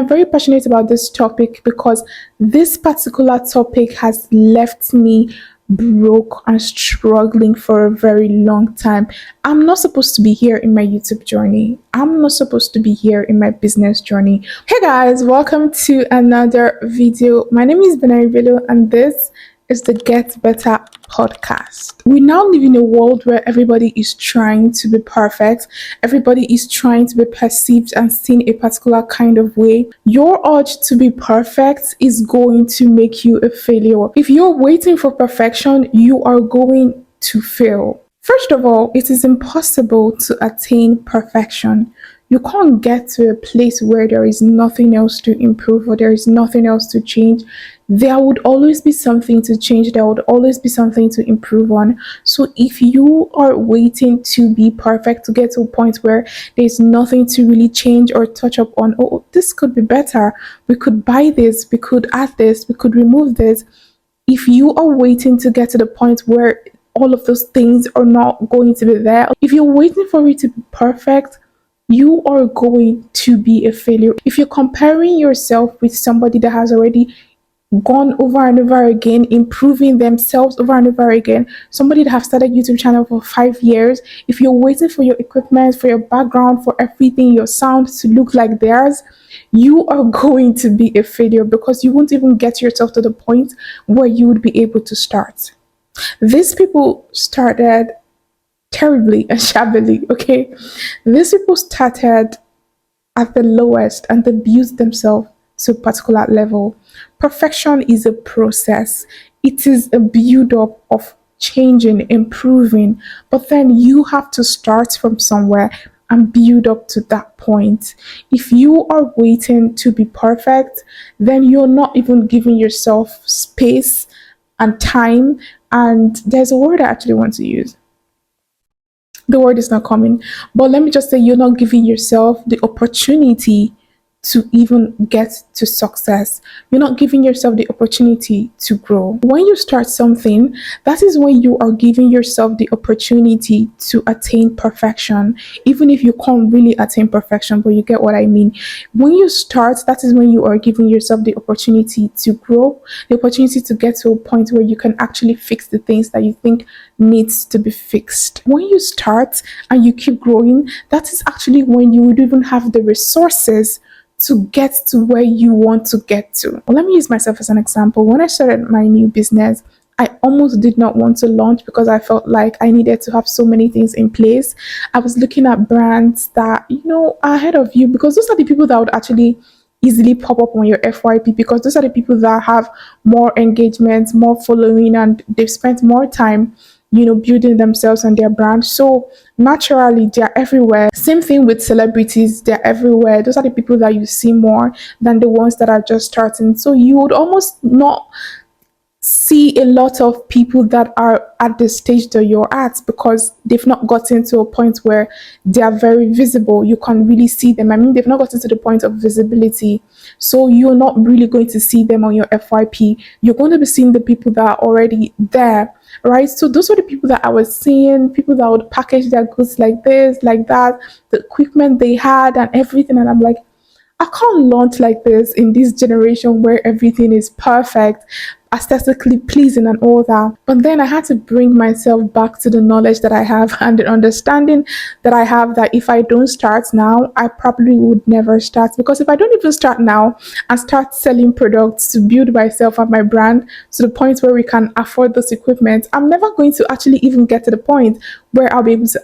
I'm very passionate about this topic because this particular topic has left me broke and struggling for a very long time. I'm not supposed to be here in my YouTube journey. I'm not supposed to be here in my business journey. Hey guys, welcome to another video. My name is Benari Bello and this is the Get Better podcast. We now live in a world where everybody is trying to be perfect. Everybody is trying to be perceived and seen a particular kind of way. Your urge to be perfect is going to make you a failure. If you're waiting for perfection, you are going to fail. First of all, it is impossible to attain perfection. You can't get to a place where there is nothing else to improve or there is nothing else to change. There would always be something to change. There would always be something to improve on. So if you are waiting to be perfect, to get to a point where there's nothing to really change or touch up on, oh, this could be better. We could buy this. We could add this. We could remove this. If you are waiting to get to the point where all of those things are not going to be there, if you're waiting for it to be perfect, you are going to be a failure. If you're comparing yourself with somebody that has already gone over and over again, improving themselves over and over again, somebody that have started YouTube channel for 5 years, if you're waiting for your equipment, for your background, for everything, your sound to look like theirs, you are going to be a failure because you won't even get yourself to the point where you would be able to start. These people started terribly and shabbily, okay? These people started at the lowest and they built themselves to a particular level. Perfection is a process. It is a build-up of changing, improving, but then you have to start from somewhere and build up to that point. If you are waiting to be perfect, then you're not even giving yourself space and time. And there's a word I actually want to use. The word is not coming, but let me just say you're not giving yourself the opportunity to even get to success. You're not giving yourself the opportunity to grow. When you start something, that is when you are giving yourself the opportunity to attain perfection, even if you can't really attain perfection, but you get what I mean. When you start, that is when you are giving yourself the opportunity to grow, the opportunity to get to a point where you can actually fix the things that you think needs to be fixed. When you start and you keep growing, that is actually when you would even have the resources to get to where you want to get to. Well, let me use myself as an example. When I started my new business, I almost did not want to launch because I felt like I needed to have so many things in place. I was looking at brands that, are ahead of you because those are the people that would actually easily pop up on your FYP because those are the people that have more engagement, more following, and they've spent more time building themselves and their brand. So naturally, they're everywhere. Same thing with celebrities, they're everywhere. Those are the people that you see more than the ones that are just starting. So you would almost not see a lot of people that are at the stage that you're at because they've not gotten to a point where they are very visible. You can really see them. I mean, they've not gotten to the point of visibility. So you're not really going to see them on your FYP. You're going to be seeing the people that are already there, right? So those are the people that I was seeing, people that would package their goods like this, like that, the equipment they had and everything. And I'm like, I can't launch like this in this generation where everything is perfect, aesthetically pleasing and all that. But then I had to bring myself back to the knowledge that I have and the understanding that I have that if I don't start now, I probably would never start. Because if I don't even start now and start selling products to build myself and my brand to the point where we can afford those equipment, I'm never going to actually even get to the point where I'll be able to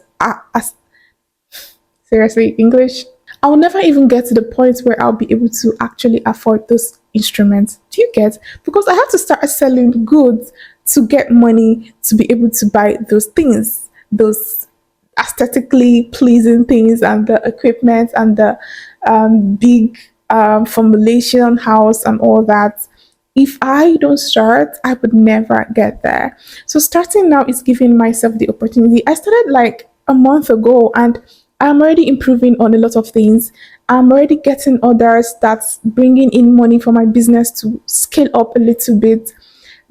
seriously, English? I'll never even get to the point where I'll be able to actually afford those instruments. Do you get? Because I have to start selling goods to get money to be able to buy those things, those aesthetically pleasing things and the equipment and the big formulation house and all that. If I don't start, I would never get there. So starting now is giving myself the opportunity. I started like a month ago and I'm already improving on a lot of things. I'm already getting orders that's bringing in money for my business to scale up a little bit.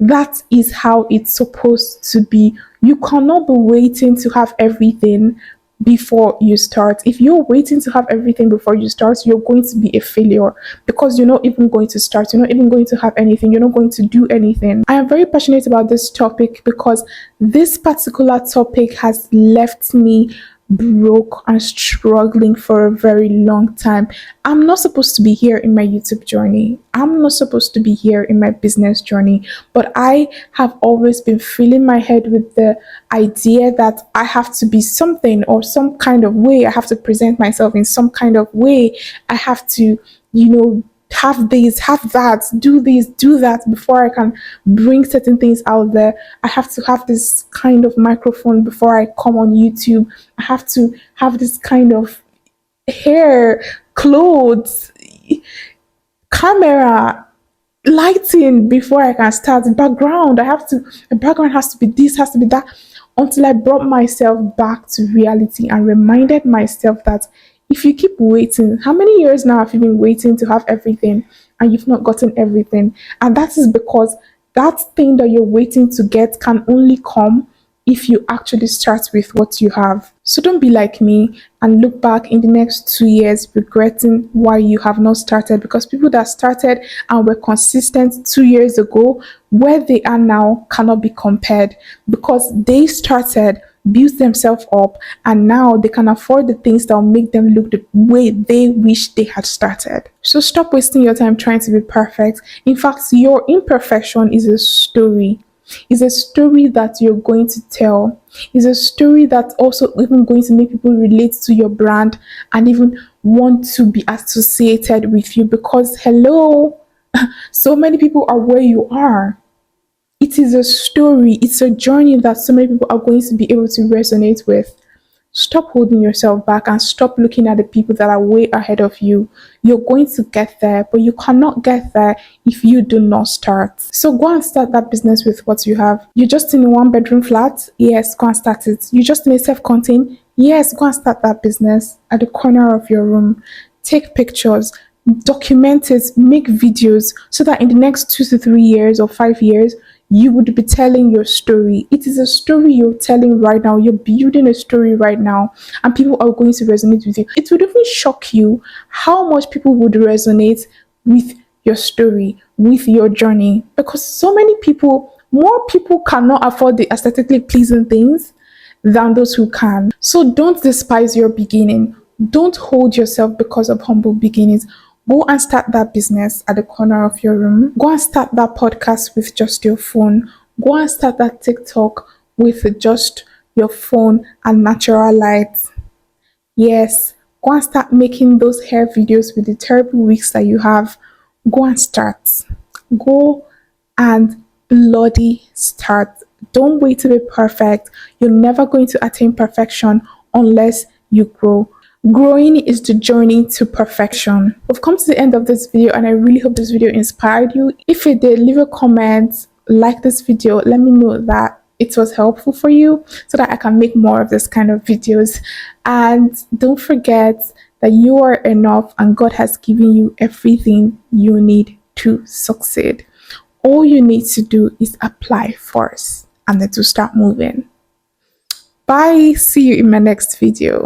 That is how it's supposed to be. You cannot be waiting to have everything before you start. If you're waiting to have everything before you start, you're going to be a failure because you're not even going to start. You're not even going to have anything. You're not going to do anything. I am very passionate about this topic because this particular topic has left me broke and struggling for a very long time. I'm not supposed to be here in my YouTube journey. I'm not supposed to be here in my business journey, but I have always been filling my head with the idea that I have to be something or some kind of way. I have to present myself in some kind of way. I have to, have this, have that, do this, do that before I can bring certain things out there. I have to have this kind of microphone before I come on YouTube. I have to have this kind of hair, clothes, camera, lighting before I can start. Background, the background has to be this, has to be that, until I brought myself back to reality and reminded myself that if you keep waiting, how many years now have you been waiting to have everything and you've not gotten everything? And that is because that thing that you're waiting to get can only come if you actually start with what you have. So don't be like me and look back in the next 2 years regretting why you have not started, because people that started and were consistent 2 years ago, where they are now cannot be compared because they started, built themselves up, and now they can afford the things that will make them look the way they wish they had started. So stop wasting your time trying to be perfect. In fact, your imperfection is a story. It's a story that you're going to tell. It's a story that's also even going to make people relate to your brand and even want to be associated with you because, hello, so many people are where you are. It is a story, it's a journey that so many people are going to be able to resonate with. Stop holding yourself back and stop looking at the people that are way ahead of you. You're going to get there, but you cannot get there if you do not start. So go and start that business with what you have. You're just in a 1-bedroom flat? Yes, go and start it. You're just in a self-contained? Yes, go and start that business at the corner of your room. Take pictures, document it, make videos so that in the next 2 to 3 years or 5 years, you would be telling your story. It is a story you're telling right now. You're building a story right now, and people are going to resonate with you. It would even shock you how much people would resonate with your story, with your journey, because so many people, more people cannot afford the aesthetically pleasing things than those who can. So don't despise your beginning. Don't hold yourself because of humble beginnings. Go and start that business at the corner of your room. Go and start that podcast with just your phone. Go and start that TikTok with just your phone and natural light. Yes, go and start making those hair videos with the terrible wigs that you have. Go and start. Go and bloody start. Don't wait to be perfect. You're never going to attain perfection unless you grow. Growing is the journey to perfection. We've come to the end of this video and I really hope this video inspired you. If it did, leave a comment, like this video, let me know that it was helpful for you so that I can make more of this kind of videos. And don't forget that you are enough and God has given you everything you need to succeed. All you need to do is apply first and then to start moving. Bye. See you in my next video.